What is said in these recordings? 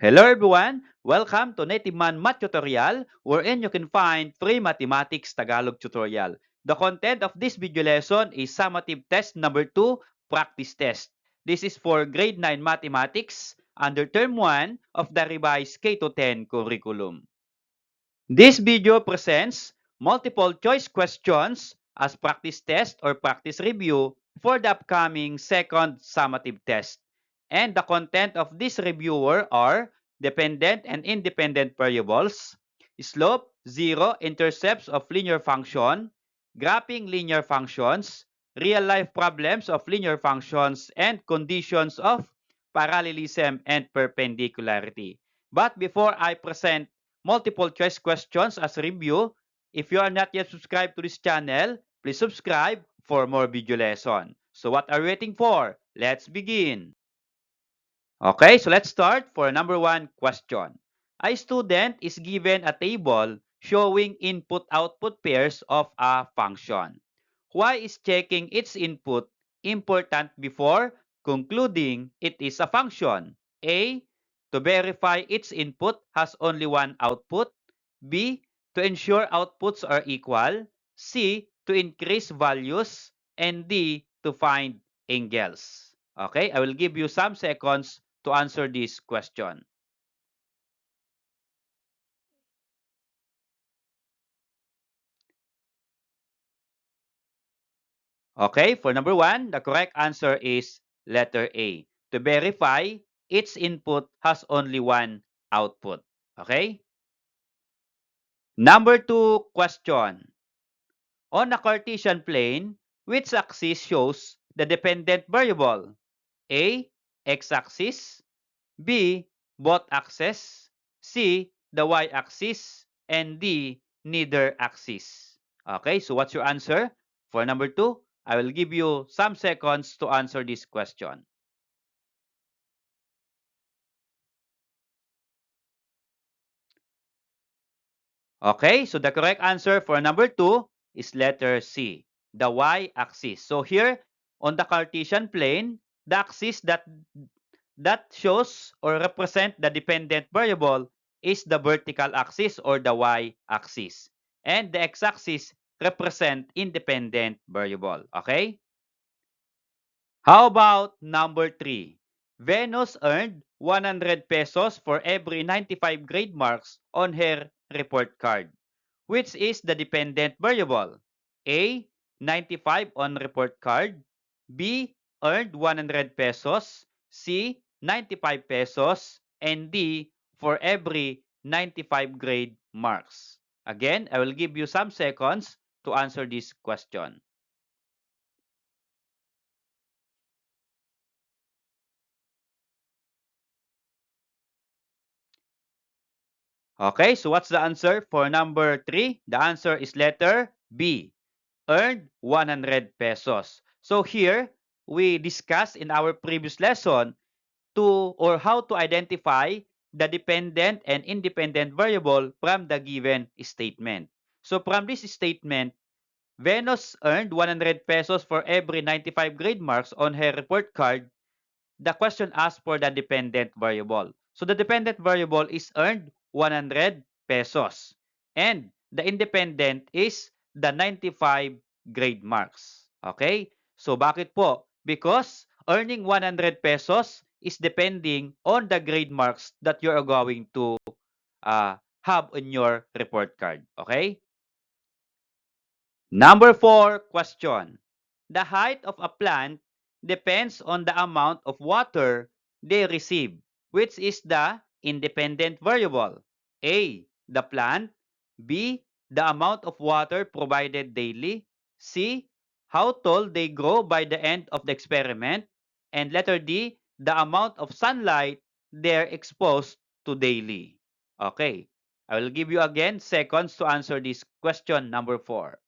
Hello everyone! Welcome to Native Man Math Tutorial wherein you can find free mathematics Tagalog tutorial. The content of this video lesson is summative test number 2, practice test. This is for grade 9 mathematics under term 1 of the revised K-10 curriculum. This video presents multiple choice questions as practice test or practice review for the upcoming second summative test. And the content of this reviewer are dependent and independent variables, slope, zero, intercepts of linear function, graphing linear functions, real-life problems of linear functions, and conditions of parallelism and perpendicularity. But before I present multiple choice questions as review. If you are not yet subscribed to this channel, please subscribe for more video lesson. So what are you waiting for? Let's begin. Okay, so let's start for number 1 question. A student is given a table showing input-output pairs of a function. Why is checking its input important before concluding it is a function? A. To verify its input has only one output. B. To ensure outputs are equal. C. To increase values. And D. To find angles. Okay, I will give you some seconds to answer this question. Okay, for number 1, the correct answer is letter A. To verify, its input has only one output. Okay? Number 2 question. On a Cartesian plane, which axis shows the dependent variable? A. X-axis. B. Both axes. C. The y-axis. And D. Neither axis. Okay, so what's your answer? For number 2, I will give you some seconds to answer this question. Okay, so the correct answer for number 2 is letter C, the y-axis. So here, on the Cartesian plane, the axis that shows or represent the dependent variable is the vertical axis or the y-axis. And the x-axis represent independent variable. Okay? How about number 3? Venus earned 100 pesos for every 95 grade marks on her report card. Which is the dependent variable? A. 95 on report card. B. Earned 100 pesos. C. 95 pesos. And D. For every 95 grade marks. Again, I will give you some seconds to answer this question. Okay, so what's the answer for number 3? The answer is letter B. Earned 100 pesos. So here, we discussed in our previous lesson how to identify the dependent and independent variable from the given statement. So from this statement, Venus earned 100 pesos for every 95 grade marks on her report card. The question asks for the dependent variable. So the dependent variable is earned 100 pesos. And the independent is the 95 grade marks. Okay? So bakit po? Because earning 100 pesos is depending on the grade marks that you are going to have on your report card. Okay? Number 4 question. The height of a plant depends on the amount of water they receive, which is the independent variable. A. The plant. B. The amount of water provided daily. C. How tall they grow by the end of the experiment. And letter D. The amount of sunlight they're exposed to daily. Okay. I will give you again seconds to answer this question number 4.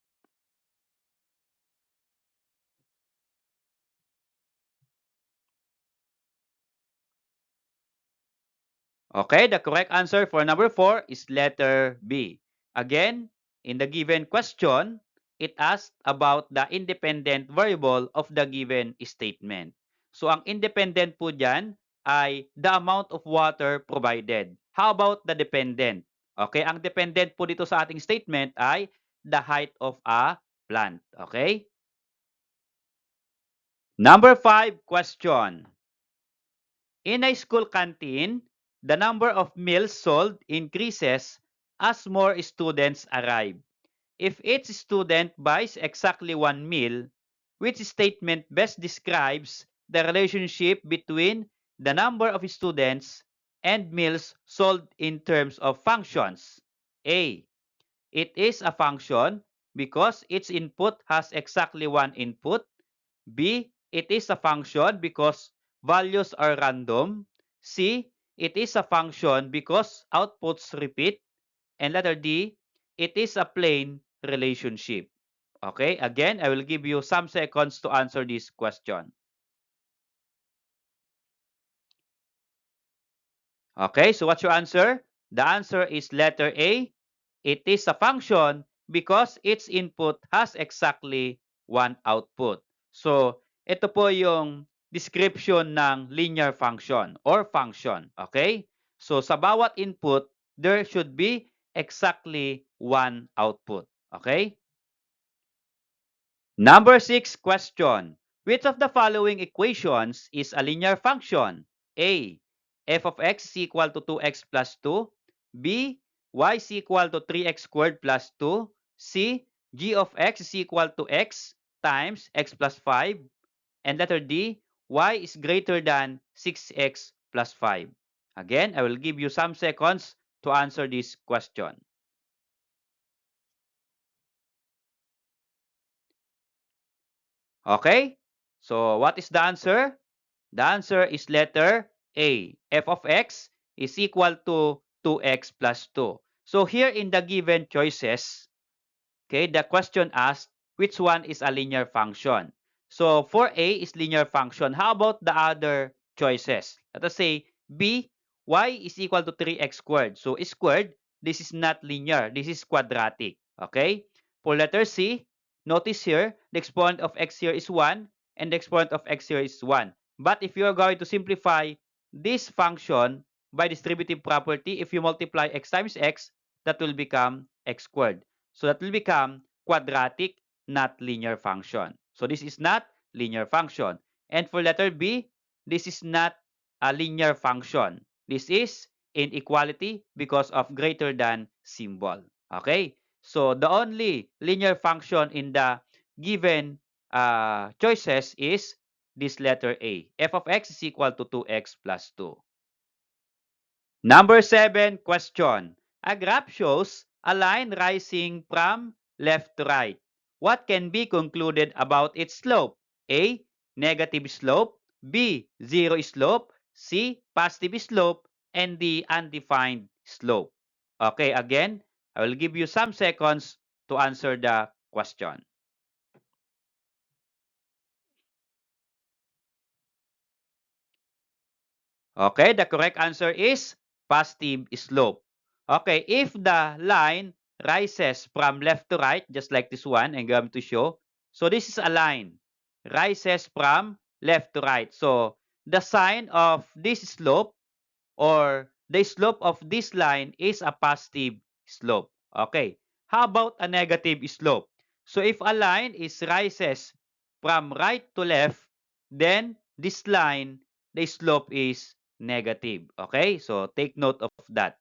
Okay, the correct answer for number 4 is letter B. Again, in the given question, it asked about the independent variable of the given statement. So, ang independent po dyan ay the amount of water provided. How about the dependent? Okay, ang dependent po dito sa ating statement ay the height of a plant. Okay? Number 5 question. In a school canteen, the number of meals sold increases as more students arrive. If each student buys exactly one meal, which statement best describes the relationship between the number of students and meals sold in terms of functions? A. It is a function because its input has exactly one input. B. It is a function because values are random. C. It is a function because outputs repeat. And letter D. It is a plain relationship. Okay, again, I will give you some seconds to answer this question. Okay, so what's your answer? The answer is letter A. It is a function because its input has exactly one output. So, ito po yung description ng linear function or function. Okay? So, sa bawat input, there should be exactly one output. Okay? Number 6 question. Which of the following equations is a linear function? A. F of x is equal to 2x plus 2. B. Y is equal to 3x squared plus 2. C. G of x is equal to x times x plus 5. And letter D. Y is greater than 6x plus 5. Again, I will give you some seconds to answer this question. Okay? So, what is the answer? The answer is letter A. F of x is equal to 2x plus 2. So, here in the given choices, okay, the question asked which one is a linear function. So, for A is linear function. How about the other choices? Let us say B, y is equal to 3x squared. So, squared, this is not linear. This is quadratic. Okay? For letter C, notice here, the exponent of x here is 1 and the exponent of x here is 1. But if you are going to simplify this function by distributive property, if you multiply x times x, that will become x squared. So that will become quadratic, not linear function. So this is not linear function. And for letter B, this is not a linear function. This is inequality because of greater than symbol. Okay? So the only linear function in the given choices is this letter A. F of x is equal to 2x plus 2. Number 7 question. A graph shows a line rising from left to right. What can be concluded about its slope? A. Negative slope. B. Zero slope. C. Positive slope. And D. Undefined slope. Okay, again, I will give you some seconds to answer the question. Okay, the correct answer is positive slope. Okay, if the line rises from left to right, just like this one, I'm going to show. So this is a line, rises from left to right. So the sign of this slope or the slope of this line is a positive slope. Okay, how about a negative slope? So if a line is rises from right to left, then this line, the slope is negative. Okay, so take note of that.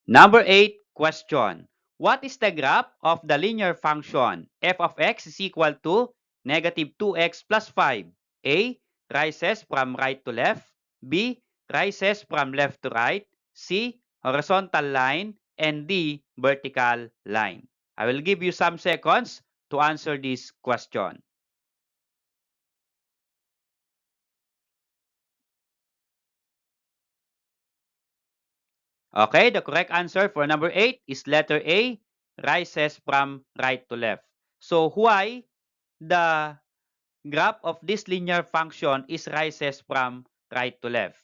Number 8 question. What is the graph of the linear function f of x is equal to negative 2x plus 5? A. Rises from right to left. B. Rises from left to right. C. Horizontal line. And D. Vertical line. I will give you some seconds to answer this question. Okay, the correct answer for number 8 is letter A, rises from right to left. So why the graph of this linear function is rises from right to left?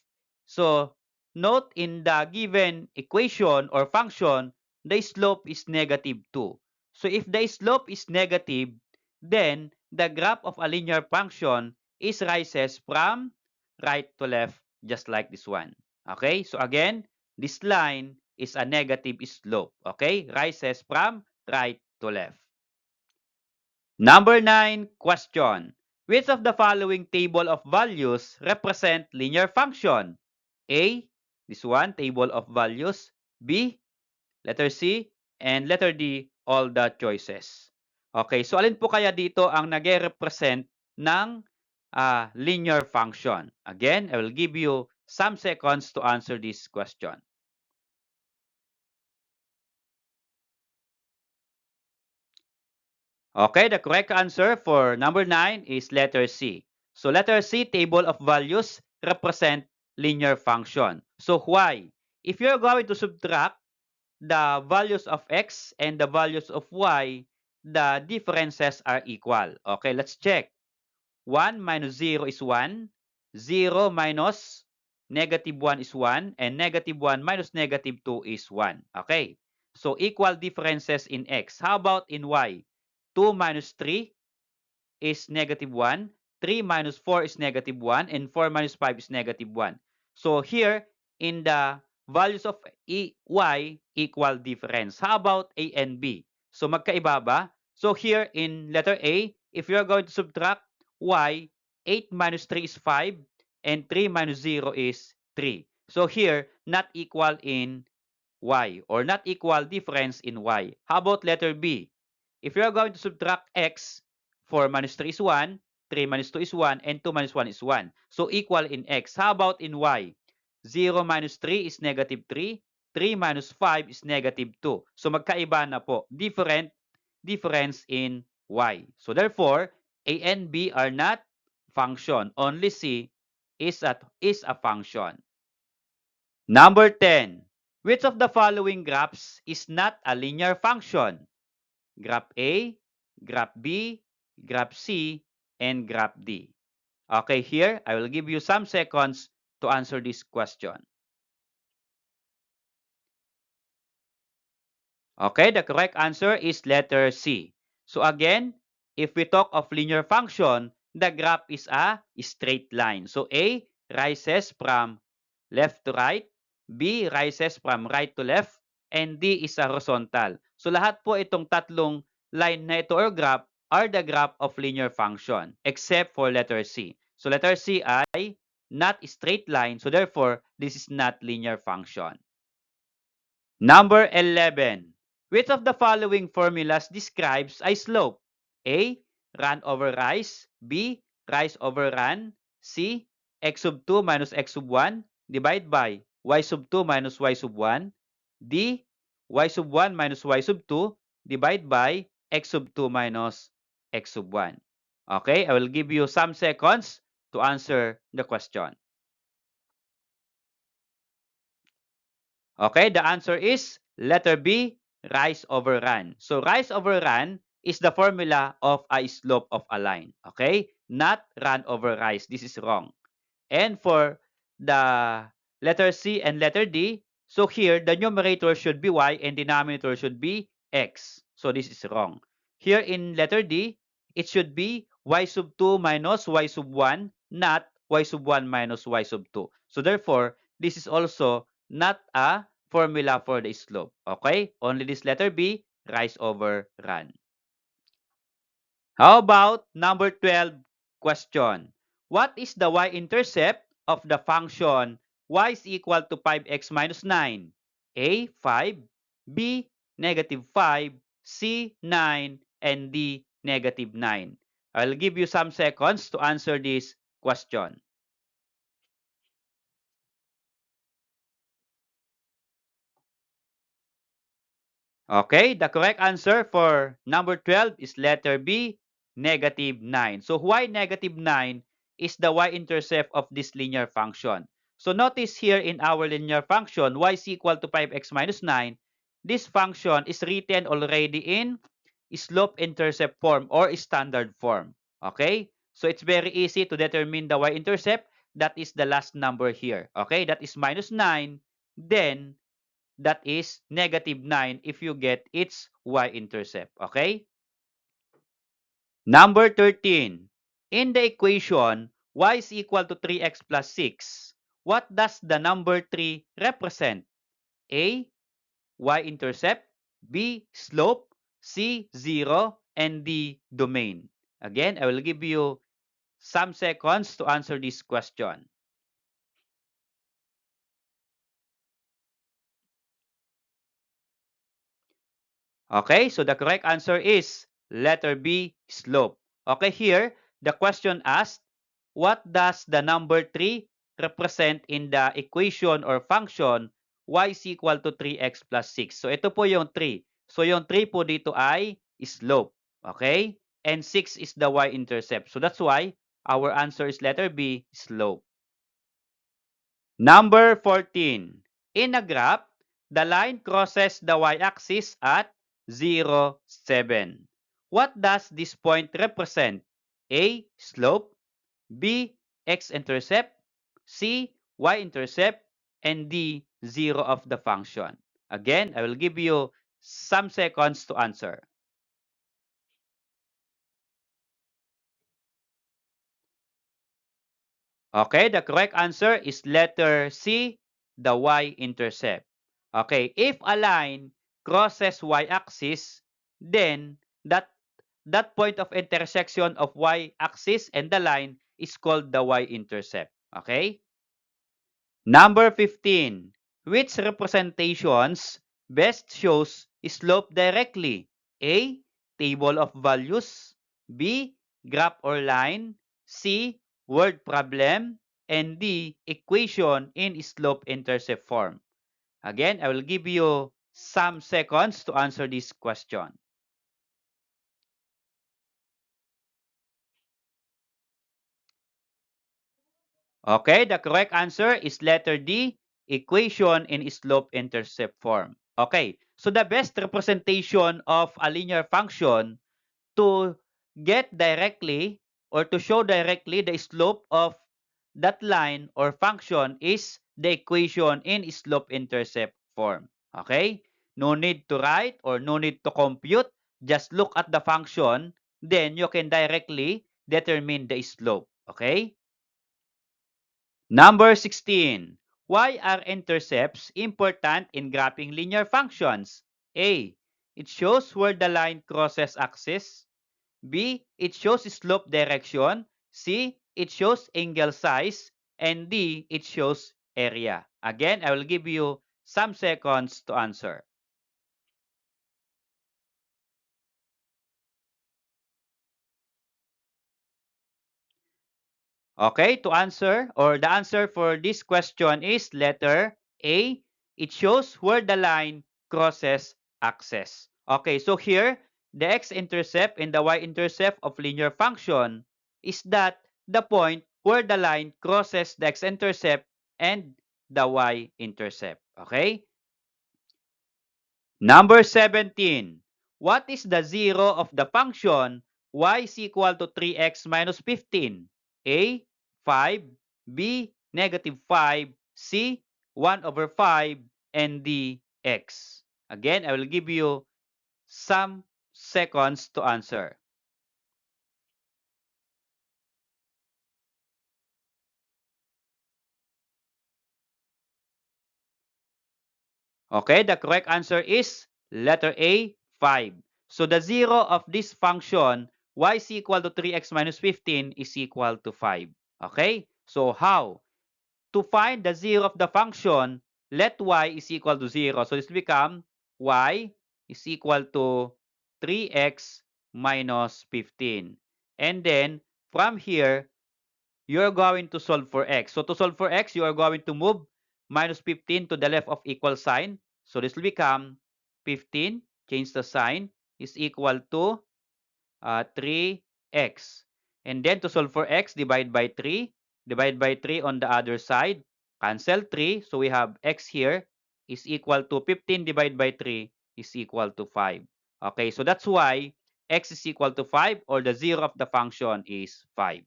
So note in the given equation or function, the slope is negative 2. So if the slope is negative, then the graph of a linear function is rises from right to left, just like this one. Okay, so again, this line is a negative slope. Okay, rises from right to left. Number 9 question. Which of the following table of values represent linear function? A, this one, table of values. B, letter C, and letter D, all the choices. Okay, so alin po kaya dito ang nag-represent ng linear function? Again, I will give you some seconds to answer this question. Okay, the correct answer for number 9 is letter C. So letter C, table of values, represent linear function. So why? If you're going to subtract the values of x and the values of y, the differences are equal. Okay, let's check. 1 minus 0 is 1. 0 minus negative 1 is 1. And negative 1 minus negative 2 is 1. Okay, so equal differences in x. How about in y? 2 minus 3 is negative 1. 3 minus 4 is negative 1. And 4 minus 5 is negative 1. So here, in the values of y, equal difference. How about a and b? So magkaiba ba? So here in letter A, if you're going to subtract y, 8 minus 3 is 5. And 3 minus 0 is 3. So here, not equal in y, or not equal difference in y. How about letter B? If you're going to subtract x, 4 minus 3 is 1, 3 minus 2 is 1, and 2 minus 1 is 1. So equal in x. How about in y? 0 minus 3 is negative 3, 3 minus 5 is negative 2. So magkaiba na po. Difference in y. So therefore, a and b are not function. Only c is a function. Number 10. Which of the following graphs is not a linear function? Graph A, Graph B, Graph C, and Graph D. Okay, here, I will give you some seconds to answer this question. Okay, the correct answer is letter C. So again, if we talk of linear function, the graph is a straight line. So A rises from left to right, B rises from right to left, and D is a horizontal. So lahat po itong tatlong line na ito or graph are the graph of linear function except for letter C. So letter C ay not straight line, so therefore this is not linear function. Number 11. Which of the following formulas describes a slope? A. Run over rise. B. Rise over run. C. X sub 2 minus x sub 1 divided by y sub 2 minus y sub 1. D. Y sub 1 minus y sub 2 divided by x sub 2 minus x sub 1. Okay, I will give you some seconds to answer the question. Okay, the answer is letter B, rise over run. So rise over run is the formula of a slope of a line. Okay, not run over rise. This is wrong. And for the letter C and letter D, so here the numerator should be y and denominator should be x. So this is wrong. Here in letter D, it should be y sub 2 minus y sub 1, not y sub 1 minus y sub 2. So therefore, this is also not a formula for the slope. Okay? Only this letter B, rise over run. How about number 12 question? What is the y-intercept of the function y is equal to 5x minus 9? A, 5, B, negative 5, C, 9, and D, negative 9. I'll give you some seconds to answer this question. Okay, the correct answer for number 12 is letter B, negative 9. So why negative 9 is the y-intercept of this linear function? So notice here in our linear function, y is equal to 5x minus 9. This function is written already in slope-intercept form or standard form. Okay? So it's very easy to determine the y-intercept. That is the last number here. Okay? That is minus 9. Then that is negative 9 if you get its y-intercept. Okay? Number 13. In the equation, y is equal to 3x plus 6. What does the number 3 represent? A, y-intercept, B, slope, C, 0, and D, domain. Again, I will give you some seconds to answer this question. Okay, so the correct answer is letter B, slope. Okay, here, the question asked, what does the number 3 represent in the equation or function y is equal to 3x plus 6? So, ito po yung 3. So, yung 3 po dito ay slope. Okay? And 6 is the y-intercept. So, that's why our answer is letter B, slope. Number 14. In a graph, the line crosses the y-axis at 0, 7. What does this point represent? A, slope, B, x-intercept, C, y-intercept, and D, 0 of the function. Again, I will give you some seconds to answer. Okay, the correct answer is letter C, the y-intercept. Okay, if a line crosses y-axis, then that point of intersection of y-axis and the line is called the y-intercept. Okay? Number 15. Which representations best shows slope directly? A, table of values, B, graph or line, C, word problem, and D, equation in slope-intercept form. Again, I will give you some seconds to answer this question. Okay, the correct answer is letter D, equation in slope-intercept form. Okay, so the best representation of a linear function to get directly or to show directly the slope of that line or function is the equation in slope-intercept form. Okay? No need to write or no need to compute. Just look at the function, then you can directly determine the slope. Okay? Number 16. Why are intercepts important in graphing linear functions? A. It shows where the line crosses axis. B. It shows slope direction. C. It shows angle size. And D. It shows area. Again, I will give you some seconds to answer. Okay, to answer or the answer for this question is letter A. It shows where the line crosses axis. Okay, so here, the x-intercept and the y-intercept of linear function is that the point where the line crosses the x-intercept and the y-intercept. Okay? Number 17. What is the zero of the function y is equal to 3x minus 15? A, 5, B, negative 5, C, 1 over 5, and D, x. Again, I will give you some seconds to answer. Okay, the correct answer is letter A, 5. So the zero of this function y is equal to 3x minus 15 is equal to 5. Okay, so how? To find the zero of the function, let y is equal to 0. So this will become y is equal to 3x minus 15. And then from here, you're going to solve for x. So to solve for x, you are going to move minus 15 to the left of equal sign. So this will become 15, change the sign, is equal to 3x. And then to solve for x, divide by 3. Divide by 3 on the other side. Cancel 3. So we have x here is equal to 15 divided by 3 is equal to 5. Okay, so that's why x is equal to 5 or the zero of the function is 5.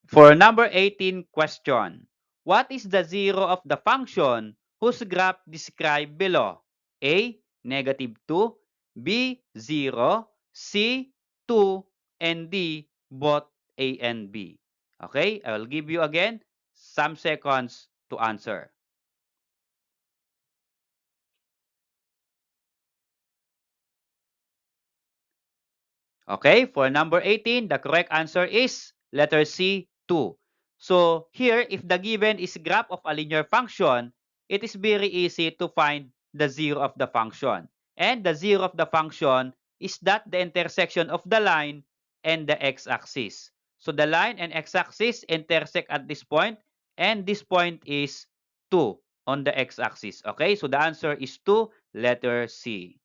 For number 18 question, what is the zero of the function whose graph described below? A, negative 2, B, 0, C, 2, and D, both A and B. Okay, I will give you again some seconds to answer. Okay, for number 18, the correct answer is letter C, 2. So here, if the given is graph of a linear function, it is very easy to find the zero of the function. And the zero of the function is that the intersection of the line and the x-axis. So the line and x-axis intersect at this point, and this point is 2 on the x-axis. Okay, so the answer is 2, letter C.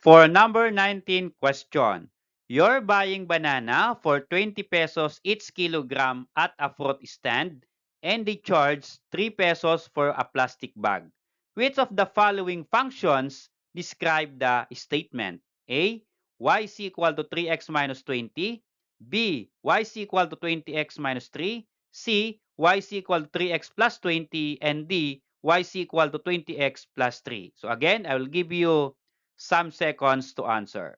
For number 19 question, you're buying banana for 20 pesos each kilogram at a fruit stand and they charge 3 pesos for a plastic bag. Which of the following functions describe the statement? A. Y is equal to 3x minus 20. B. Y is equal to 20x minus 3. C. Y is equal to 3x plus 20. And D. Y is equal to 20x plus 3. So again, I will give you some seconds to answer.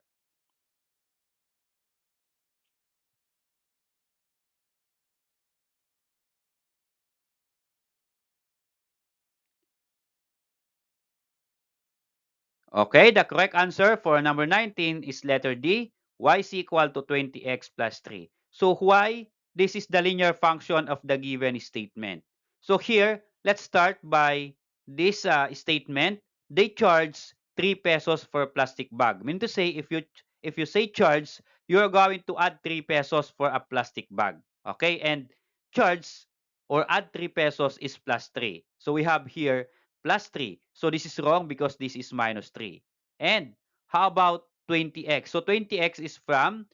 Okay, the correct answer for number 19 is letter D, y is equal to 20x plus 3. So why this is the linear function of the given statement? So here, let's start by this statement. They charge 3 pesos for plastic bag. Mean to say, if you say charge, you are going to add 3 pesos for a plastic bag. Okay, and charge or add 3 pesos is plus 3. So we have here plus 3. So this is wrong because this is minus 3. And how about 20x? So 20x is from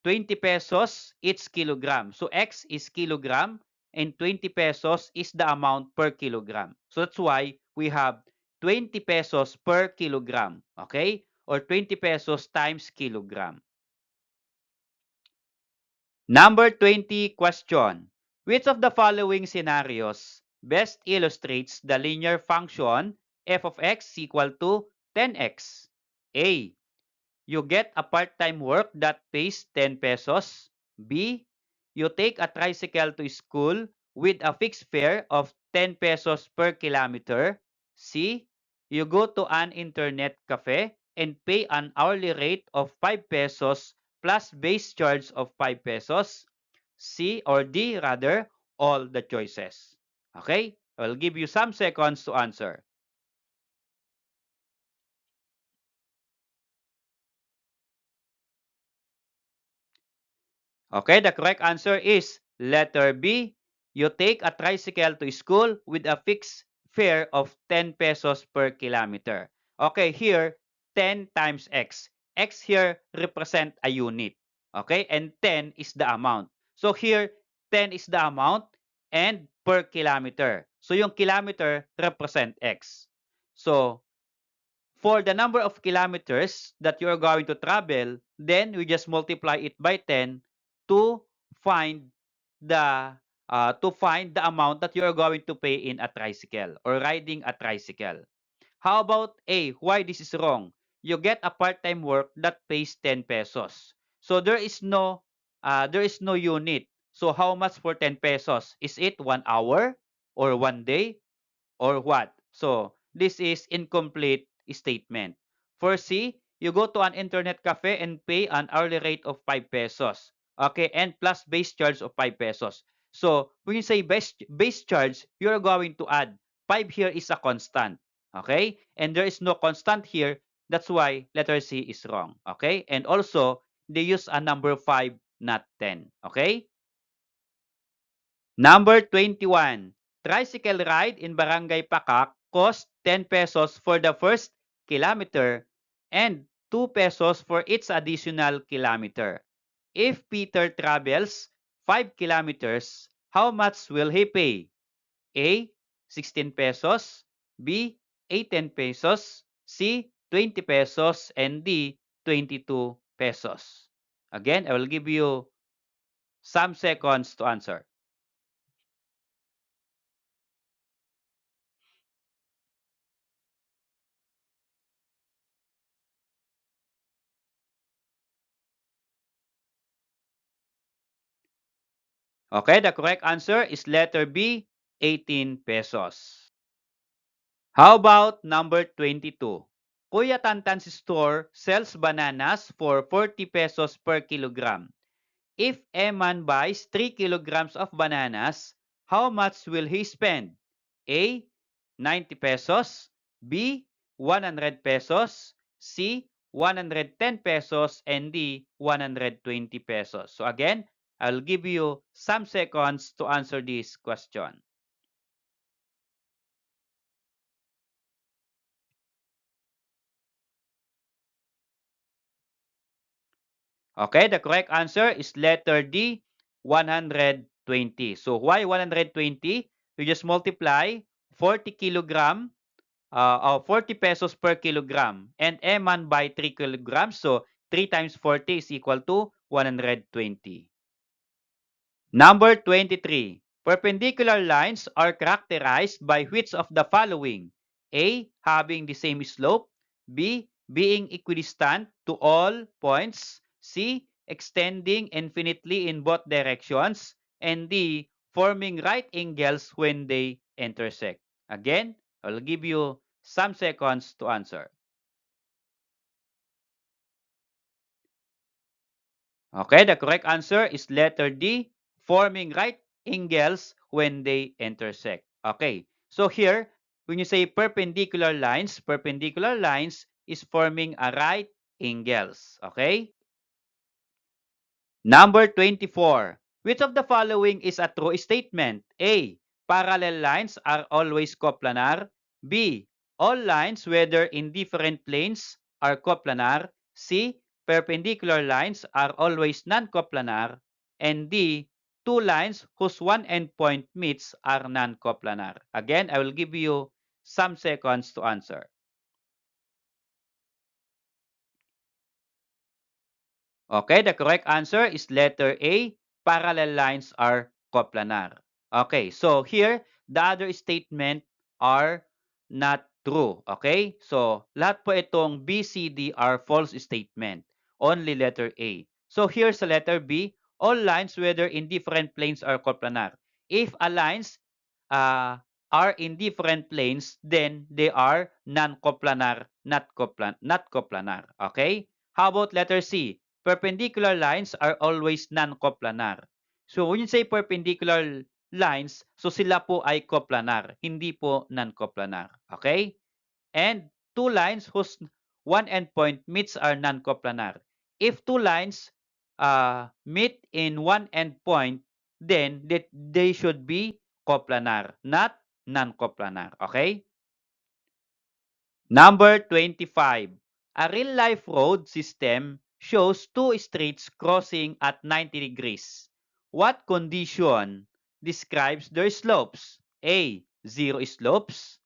20 pesos each kilogram. So x is kilogram and 20 pesos is the amount per kilogram. So that's why we have 20 pesos per kilogram. Okay? Or 20 pesos times kilogram. Number 20 question. Which of the following scenarios best illustrates the linear function f of x equal to 10x? A. You get a part-time work that pays 10 pesos. B. You take a tricycle to school with a fixed fare of 10 pesos per kilometer. C. You go to an internet cafe and pay an hourly rate of 5 pesos plus base charge of 5 pesos. C or D rather, all the choices. Okay? I'll give you some seconds to answer. Okay, the correct answer is letter B. You take a tricycle to school with a fixed fare of 10 pesos per kilometer. Okay, here 10 times x. X here represent a unit. Okay, and 10 is the amount. So here 10 is the amount and per kilometer. So yung kilometer represent x. So for the number of kilometers that you are going to travel, then we just multiply it by 10 to find the amount that you are going to pay in a tricycle or riding a tricycle. How about A? Why this is wrong? You get a part-time work that pays 10 pesos. So there is no unit. So how much for 10 pesos? Is it 1 hour or 1 day or what? So this is incomplete statement. For C, you go to an internet cafe and pay an hourly rate of 5 pesos. Okay, and plus base charge of 5 pesos. So when you say base charge, you're going to add 5 here is a constant. Okay? And there is no constant here. That's why letter C is wrong. Okay? And also, they use a number 5, not 10. Okay? Number 21. Tricycle ride in Barangay Pakak cost 10 pesos for the first kilometer and 2 pesos for its additional kilometer. If Peter travels 5 kilometers, how much will he pay? A. 16 pesos. B. 18 pesos. C. 20 pesos. And D. 22 pesos. Again, I will give you some seconds to answer. Okay, the correct answer is letter B, 18 pesos. How about number 22? Kuya Tantan's store sells bananas for 40 pesos per kilogram. If Eman buys 3 kilograms of bananas, how much will he spend? A. 90 pesos. B. 100 pesos. C. 110 pesos. And D. 120 pesos. So again, I'll give you some seconds to answer this question. Okay, the correct answer is letter D, 120. So why 120? You just multiply 40 kilogram 40 pesos per kilogram and Eman by 3 kilograms. So 3 times 40 is equal to 120. Number 23. Perpendicular lines are characterized by which of the following? A. Having the same slope. B. Being equidistant to all points. C. Extending infinitely in both directions. And D. Forming right angles when they intersect. Again, I'll give you some seconds to answer. Okay, the correct answer is letter D, forming right angles when they intersect. Okay, so here, when you say perpendicular lines is forming a right angles. Okay? Number 24. Which of the following is a true statement? A. Parallel lines are always coplanar. B. All lines, whether in different planes, are coplanar. C. Perpendicular lines are always non-coplanar. And D. Two lines whose one endpoint meets are non-coplanar. Again, I will give you some seconds to answer. Okay, the correct answer is letter A. Parallel lines are coplanar. Okay, so here, the other statement are not true. Okay, so lahat po itong B, C, D are false statement. Only letter A. So here's the letter B. All lines, whether in different planes, are coplanar. If a lines uh, are in different planes, then they are non-coplanar, not coplanar. Okay? How about letter C? Perpendicular lines are always non-coplanar. So when you say perpendicular lines, so sila po ay coplanar, hindi po non-coplanar. Okay? And two lines whose one endpoint meets are non-coplanar. If two lines meet in one endpoint, then they should be coplanar, not non-coplanar. Okay? Number 25. A real-life road system shows two streets crossing at 90 degrees. What condition describes their slopes? A. Zero slopes.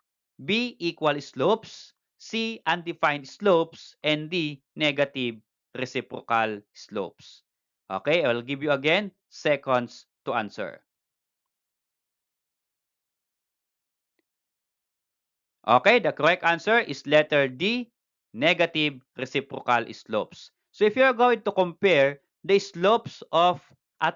B. Equal slopes. C. Undefined slopes. And D. Negative reciprocal slopes. Okay, I will give you again seconds to answer. Okay, the correct answer is letter D, negative reciprocal slopes. So if you're going to compare the slopes of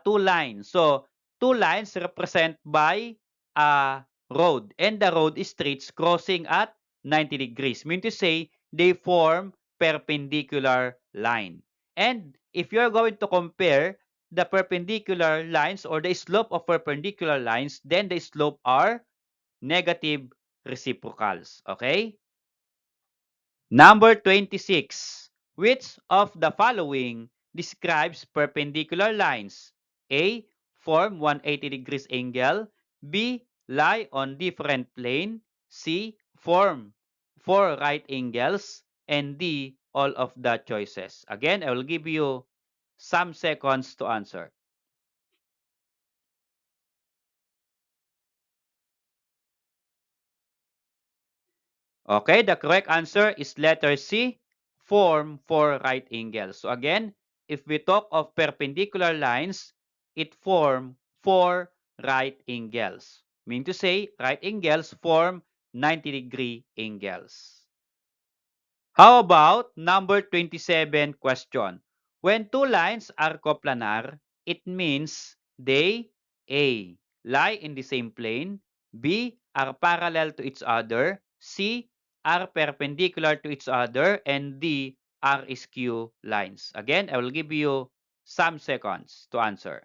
two lines, so two lines represent by a road, and the road is streets crossing at 90 degrees. Mean to say they form perpendicular line. And if you're going to compare the perpendicular lines or the slope of perpendicular lines, then the slope are negative reciprocals. Okay? Number 26. Which of the following describes perpendicular lines? A. Form 180 degrees angle. B. Lie on different plane. C. Form four right angles. And D. All of the choices. Again, I will give you some seconds to answer. Okay, the correct answer is letter C, form four right angles. So again, if we talk of perpendicular lines, it form four right angles. Mean to say, right angles form 90-degree angles. How about number 27 question? When two lines are coplanar, it means they A. Lie in the same plane. B. Are parallel to each other. C. Are perpendicular to each other. And D. Are skew lines. Again, I will give you some seconds to answer.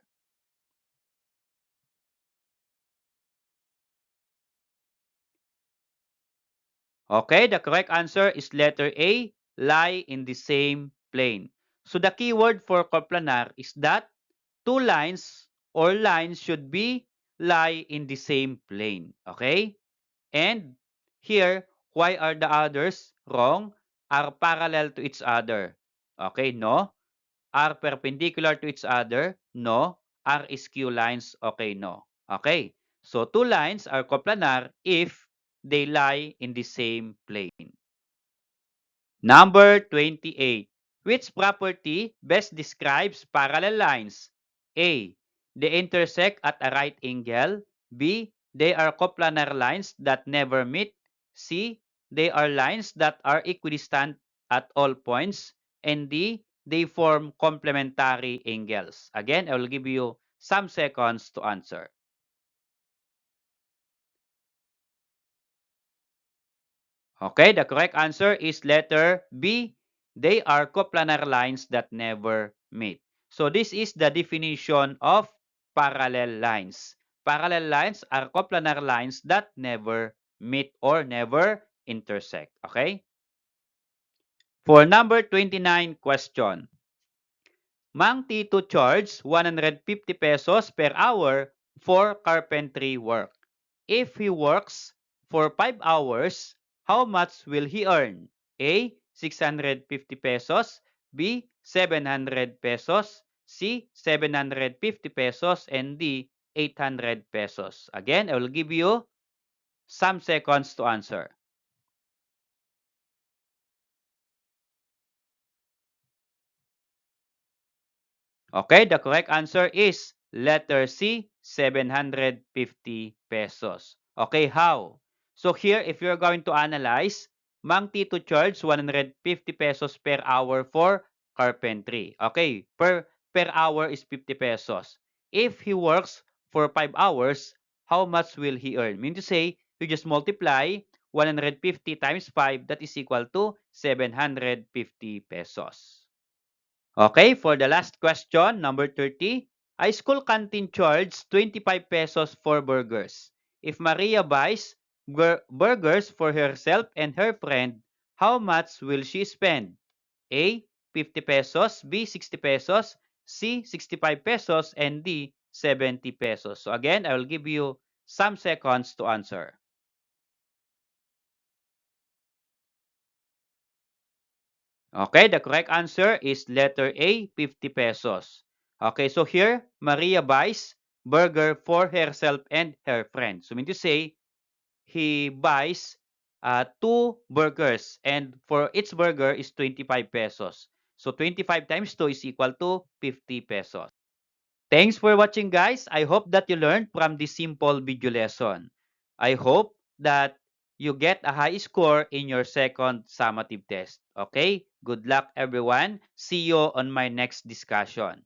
Okay, the correct answer is letter A, lie in the same plane. So the keyword for coplanar is that two lines or lines should be lie in the same plane. Okay? And here, why are the others wrong? Are parallel to each other. Okay, no. Are perpendicular to each other? No. Are skew lines? Okay, no. Okay. So two lines are coplanar if they lie in the same plane. Number 28. Which property best describes parallel lines? A. They intersect at a right angle. B. They are coplanar lines that never meet. C. They are lines that are equidistant at all points. And D. They form complementary angles. Again, I will give you some seconds to answer. Okay, the correct answer is letter B. They are coplanar lines that never meet. So this is the definition of parallel lines. Parallel lines are coplanar lines that never meet or never intersect. Okay? For number 29 question, Mang Tito charges 150 pesos per hour for carpentry work. If he works for 5 hours, how much will he earn? A. 650 pesos. B. 700 pesos. C. 750 pesos. And D. 800 pesos. Again, I will give you some seconds to answer. Okay, the correct answer is letter C, 750 pesos. Okay, how? So here, if you're going to analyze, Mang Tito charge 150 pesos per hour for carpentry. Okay, per hour is 50 pesos. If he works for 5 hours, how much will he earn? Mean to say, you just multiply 150 times 5, that is equal to 750 pesos. Okay, for the last question, number 30, a school canteen charges 25 pesos for burgers. If Maria buys burgers for herself and her friend, how much will she spend? A. 50 pesos, B. 60 pesos, C. 65 pesos, and D. 70 pesos. So again, I will give you some seconds to answer. Okay, the correct answer is letter A, 50 pesos. Okay, so here, Maria buys burger for herself and her friend. So mean to say, he buys two burgers and for each burger is 25 pesos. So 25 times 2 is equal to 50 pesos. Thanks for watching, guys. I hope that you learned from this simple video lesson. I hope that you get a high score in your second summative test. Okay? Good luck, everyone. See you on my next discussion.